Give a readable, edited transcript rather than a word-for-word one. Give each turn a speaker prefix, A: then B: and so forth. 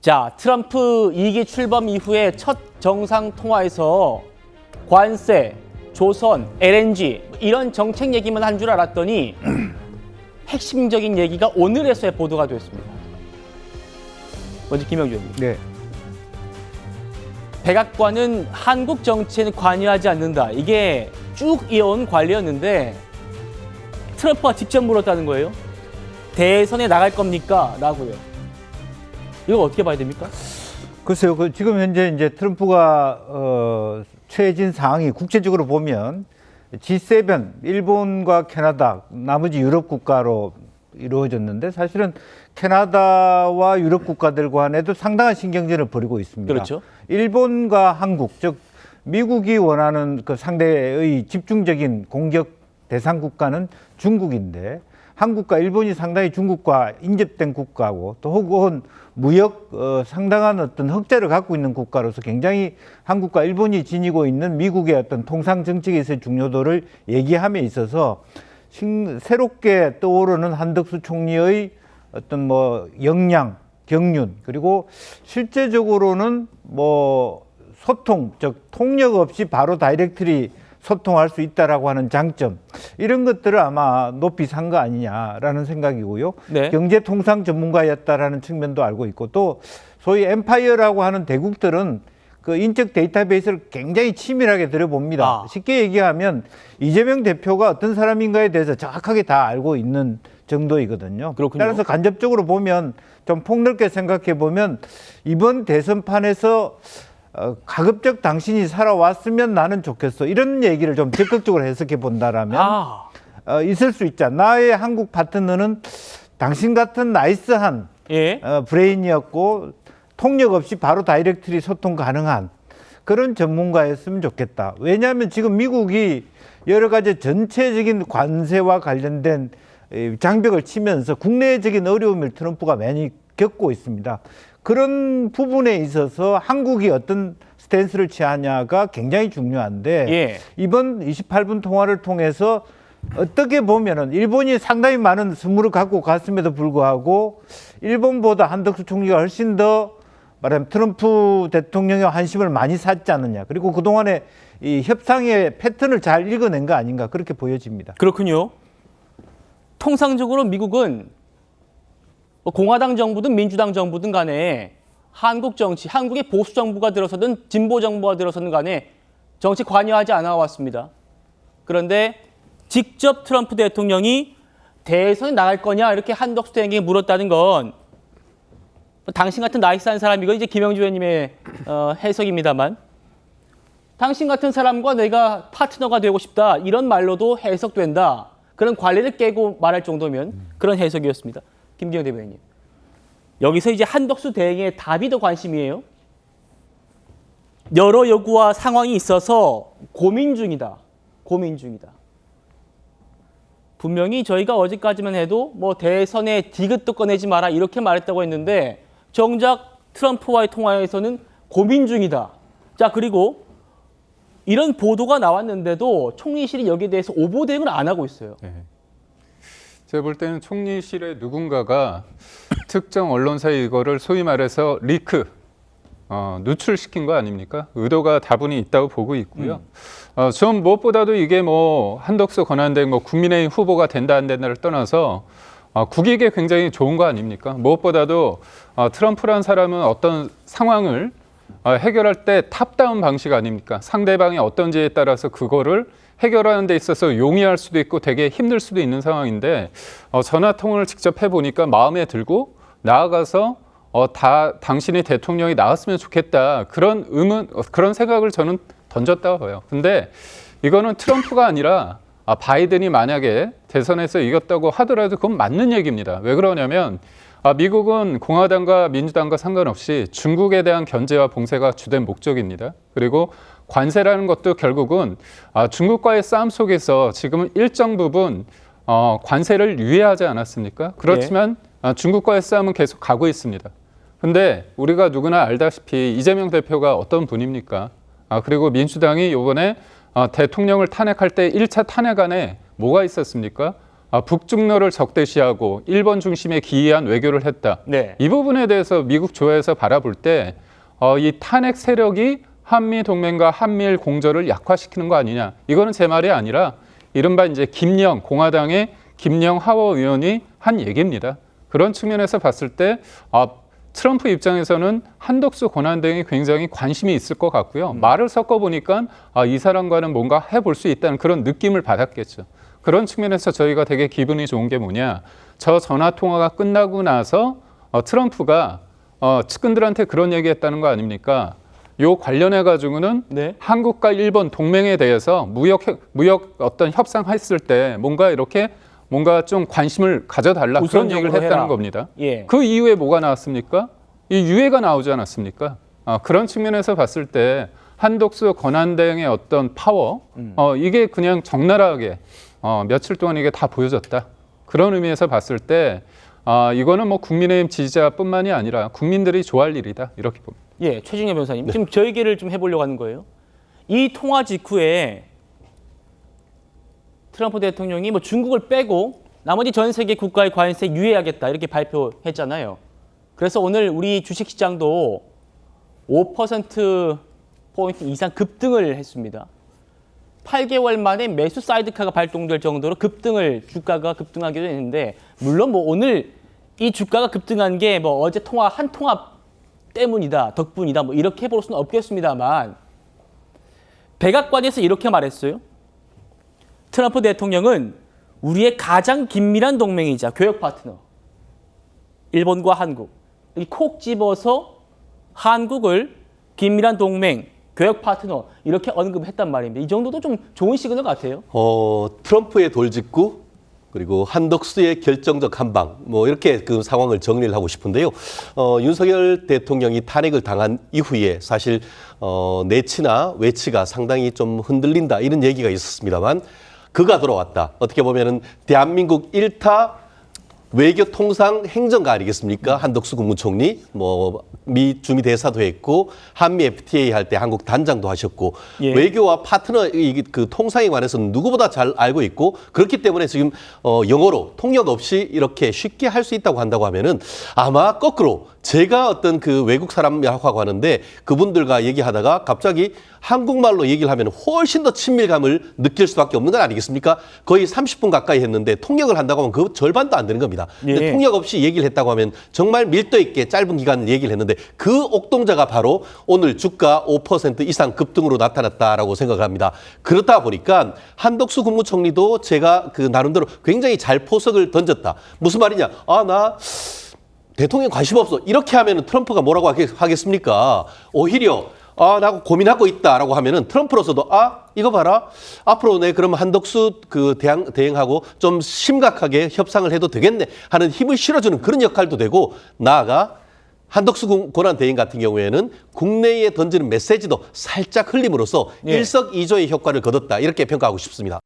A: 자, 트럼프 2기 출범 이후에 첫 정상통화에서 관세, 조선, LNG 이런 정책 얘기만 한 줄 알았더니 핵심적인 얘기가 오늘에서야 보도가 됐습니다. 먼저 김영주 의원님.
B: 네.
A: 백악관은 한국 정치에는 관여하지 않는다. 이게 쭉 이어온 관리였는데 트럼프가 직접 물었다는 거예요. 대선에 나갈 겁니까? 라고요. 이거 어떻게 봐야 됩니까?
B: 글쎄요. 지금 현재 이제 트럼프가 처해진 상황이 국제적으로 보면 G7, 일본과 캐나다, 나머지 유럽 국가로 이루어졌는데 사실은 캐나다와 유럽 국가들 간에도 상당한 신경전을 벌이고 있습니다.
A: 그렇죠.
B: 일본과 한국, 즉 미국이 원하는 그 상대의 집중적인 공격 대상 국가는 중국인데 한국과 일본이 상당히 중국과 인접된 국가고 또 혹은 무역 상당한 어떤 흑자를 갖고 있는 국가로서 굉장히 한국과 일본이 지니고 있는 미국의 어떤 통상 정책에서의 중요도를 얘기함에 있어서 새롭게 떠오르는 한덕수 총리의 어떤 뭐 역량, 경륜 그리고 실제적으로는 뭐 소통, 즉 통역 없이 바로 다이렉트리 소통할 수 있다라고 하는 장점 이런 것들을 아마 높이 산 거 아니냐라는 생각이고요.
A: 네.
B: 경제통상 전문가였다라는 측면도 알고 있고 또 소위 엠파이어라고 하는 대국들은 그 인적 데이터베이스를 굉장히 치밀하게 들여봅니다. 쉽게 얘기하면 이재명 대표가 어떤 사람인가에 대해서 정확하게 다 알고 있는 정도이거든요.
A: 그렇군요.
B: 따라서 간접적으로 보면 좀 폭넓게 생각해 보면 이번 대선판에서 가급적 당신이 살아왔으면 나는 좋겠어. 이런 얘기를 좀 적극적으로 해석해 본다라면 있을 수 있지. 나의 한국 파트너는 당신 같은 나이스한 브레인이었고 통역 없이 바로 다이렉트리 소통 가능한 그런 전문가였으면 좋겠다. 왜냐하면 지금 미국이 여러 가지 전체적인 관세와 관련된 장벽을 치면서 국내적인 어려움을 트럼프가 많이 겪고 있습니다. 그런 부분에 있어서 한국이 어떤 스탠스를 취하냐가 굉장히 중요한데 이번 28분 통화를 통해서 어떻게 보면은 일본이 상당히 많은 선물을 갖고 갔음에도 불구하고 일본보다 한덕수 총리가 훨씬 더 말하면 트럼프 대통령의 환심을 많이 샀지 않느냐. 그리고 그동안에 이 협상의 패턴을 잘 읽어낸 거 아닌가 그렇게 보여집니다.
A: 그렇군요. 통상적으로 미국은 공화당 정부든 민주당 정부든 간에 한국 정치, 한국의 보수 정부가 들어서든 진보 정부가 들어서든 간에 정치 관여하지 않아 왔습니다. 그런데 직접 트럼프 대통령이 대선에 나갈 거냐 이렇게 한덕수 대행에게 물었다는 건 당신 같은 나이스한 사람, 이거 이제 김영주 의원님의 해석입니다만 당신 같은 사람과 내가 파트너가 되고 싶다 이런 말로도 해석된다. 그런 관리를 깨고 말할 정도면 그런 해석이었습니다. 김기현 대변인님. 여기서 이제 한덕수 대행의 답이 더 관심이에요. 여러 요구와 상황이 있어서 고민 중이다. 고민 중이다. 분명히 저희가 어제까지만 해도 뭐 대선에 디귿도 꺼내지 마라 이렇게 말했다고 했는데 정작 트럼프와의 통화에서는 고민 중이다. 자, 그리고 이런 보도가 나왔는데도 총리실이 여기에 대해서 오보 대응을 안 하고 있어요.
C: 네. 제가 볼 때는 총리실의 누군가가 특정 언론사에 이거를 소위 말해서 리크, 누출시킨 거 아닙니까? 의도가 다분히 있다고 보고 있고요. 전 무엇보다도 이게 뭐 한덕수 권한대행 뭐 국민의힘 후보가 된다 안 된다를 떠나서 국익에 굉장히 좋은 거 아닙니까? 무엇보다도 트럼프란 사람은 어떤 상황을 해결할 때 탑다운 방식 아닙니까? 상대방이 어떤지에 따라서 그거를 해결하는 데 있어서 용이할 수도 있고 되게 힘들 수도 있는 상황인데 전화통화를 직접 해보니까 마음에 들고 나아가서 당신이 대통령이 나왔으면 좋겠다 그런 그런 생각을 저는 던졌다고 봐요. 근데 이거는 트럼프가 아니라 바이든이 만약에 대선에서 이겼다고 하더라도 그건 맞는 얘기입니다. 왜 그러냐면 미국은 공화당과 민주당과 상관없이 중국에 대한 견제와 봉쇄가 주된 목적입니다. 그리고 관세라는 것도 결국은 중국과의 싸움 속에서 지금은 일정 부분 관세를 유예하지 않았습니까? 그렇지만 중국과의 싸움은 계속 가고 있습니다. 근데 우리가 누구나 알다시피 이재명 대표가 어떤 분입니까? 그리고 민주당이 이번에 대통령을 탄핵할 때 1차 탄핵안에 뭐가 있었습니까? 북중러를 적대시하고 일본 중심의 기이한 외교를 했다.
A: 네.
C: 이 부분에 대해서 미국 조에서 바라볼 때 이 탄핵 세력이 한미 동맹과 한미일 공조를 약화시키는 거 아니냐. 이거는 제 말이 아니라 이른바 이제 김영 공화당의 김영 하원 의원이 한 얘기입니다. 그런 측면에서 봤을 때 트럼프 입장에서는 한덕수 권한대행이 굉장히 관심이 있을 것 같고요. 말을 섞어 보니까 이 사람과는 뭔가 해볼 수 있다는 그런 느낌을 받았겠죠. 그런 측면에서 저희가 되게 기분이 좋은 게 뭐냐. 저 전화 통화가 끝나고 나서 트럼프가 측근들한테 그런 얘기했다는 거 아닙니까? 요 관련해 가지고는
A: 네.
C: 한국과 일본 동맹에 대해서 무역 어떤 협상했을 때 뭔가 좀 관심을 가져달라 그런 얘기를
A: 우선적으로
C: 했다는
A: 해라.
C: 겁니다.
A: 예.
C: 그 이후에 뭐가 나왔습니까? 이 유해가 나오지 않았습니까? 그런 측면에서 봤을 때 한덕수 권한대행의 어떤 파워 이게 그냥 적나라하게 며칠 동안 이게 다 보여졌다. 그런 의미에서 봤을 때 이거는 뭐 국민의힘 지지자뿐만이 아니라 국민들이 좋아할 일이다 이렇게 봅니다.
A: 예, 최진영 변호사님. 지금 저 얘기를 좀 해보려고 하는 거예요. 이 통화 직후에 트럼프 대통령이 뭐 중국을 빼고 나머지 전 세계 국가의 관세 유예하겠다 이렇게 발표했잖아요. 그래서 오늘 우리 주식시장도 5%포인트 이상 급등을 했습니다. 8개월 만에 매수 사이드카가 발동될 정도로 주가가 급등하기도 했는데 물론 뭐 오늘 이 주가가 급등한 게 뭐 어제 한 통화 때문이다, 덕분이다 뭐 이렇게 볼 수는 없겠습니다만 백악관에서 이렇게 말했어요. 트럼프 대통령은 우리의 가장 긴밀한 동맹이자 교역 파트너 일본과 한국 이렇게 콕 집어서 한국을 긴밀한 동맹, 교역 파트너 이렇게 언급했단 말입니다. 이 정도도 좀 좋은 시그널 같아요.
D: 트럼프의 돌직구 그리고 한덕수의 결정적 한방 뭐 이렇게 그 상황을 정리를 하고 싶은데요. 윤석열 대통령이 탄핵을 당한 이후에 사실 내치나 외치가 상당히 좀 흔들린다 이런 얘기가 있었습니다만 그가 돌아왔다. 어떻게 보면은 대한민국 1타 외교 통상 행정가 아니겠습니까? 한덕수 국무총리, 미 주미 대사도 했고 한미 FTA 할 때 한국 단장도 하셨고
A: 예.
D: 외교와 파트너 그 통상에 관해서는 누구보다 잘 알고 있고 그렇기 때문에 지금 영어로 통역 없이 이렇게 쉽게 할 수 있다고 한다고 하면은 아마 거꾸로 제가 어떤 그 외국 사람하고 하는데 그분들과 얘기하다가 갑자기 한국말로 얘기를 하면 훨씬 더 친밀감을 느낄 수밖에 없는 건 아니겠습니까? 거의 30분 가까이 했는데 통역을 한다고 하면 그 절반도 안 되는 겁니다. 근데
A: 예.
D: 통역 없이 얘기를 했다고 하면 정말 밀도 있게 짧은 기간 얘기를 했는데 그 옥동자가 바로 오늘 주가 5% 이상 급등으로 나타났다라고 생각을 합니다. 그렇다 보니까 한덕수 국무총리도 제가 그 나름대로 굉장히 잘 포석을 던졌다. 무슨 말이냐? 나 대통령 관심 없어. 이렇게 하면은 트럼프가 뭐라고 하겠습니까? 오히려 나 고민하고 있다라고 하면은 트럼프로서도 이거 봐라. 앞으로 내 그럼 한덕수 그 대행하고 좀 심각하게 협상을 해도 되겠네 하는 힘을 실어주는 그런 역할도 되고 나아가 한덕수 권한 대행 같은 경우에는 국내에 던지는 메시지도 살짝 흘림으로써
A: 예.
D: 일석이조의 효과를 거뒀다. 이렇게 평가하고 싶습니다.